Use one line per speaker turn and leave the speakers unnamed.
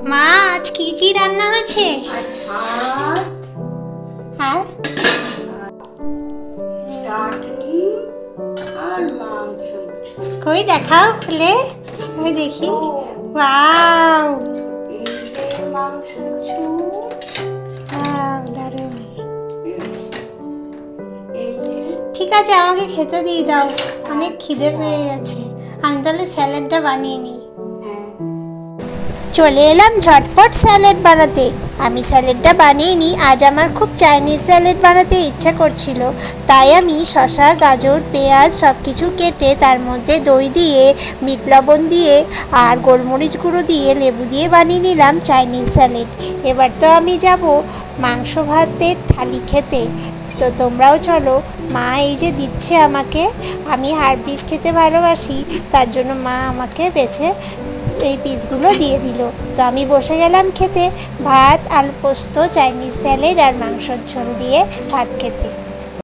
মা, আজ কি কি রান্না হয়েছে?
ভাত,
হ্যাঁ,
চাটনি আর মাংস।
কই দেখাও খুলে, আমি দেখি। ওয়াও,
এই যে মাংস ঝোল,
ওয়াও, দারুণ।
এই যে
ঠিক আছে, আমাকে খেতে দিয়ে দাও, অনেক খিদে পেয়ে গেছে। আমি তাহলে স্যালাডটা বানিয়ে নিই।
হ্যাঁ,
চলে এলাম ঝটপট স্যালাড বানাতে। আমি স্যালাডটা বানিয়ে নিই। আজ আমার খুব চাইনিজ স্যালাড বানাতে ইচ্ছা করছিল, তাই আমি শসা, গাজর, পেঁয়াজ সব কিছু কেটে তার মধ্যে দই দিয়ে, বিট লবণ দিয়ে আর গোলমরিচ গুঁড়ো দিয়ে, লেবু দিয়ে বানিয়ে নিলাম চাইনিজ স্যালাড। এবার তো আমি যাব মাংস ভাতের থালি খেতে। তো তোমরাও চলো। মা এই যে দিচ্ছে আমাকে, আমি হাড় পিস খেতে ভালোবাসি, তার জন্য মা আমাকে বেছে এই পিসগুলো দিয়ে দিল। তো আমি বসে গেলাম খেতে, ভাত, আলু পোস্ত, চাইনিজ স্যালাড আর মাংসর ঝোল দিয়ে ভাত খেতে।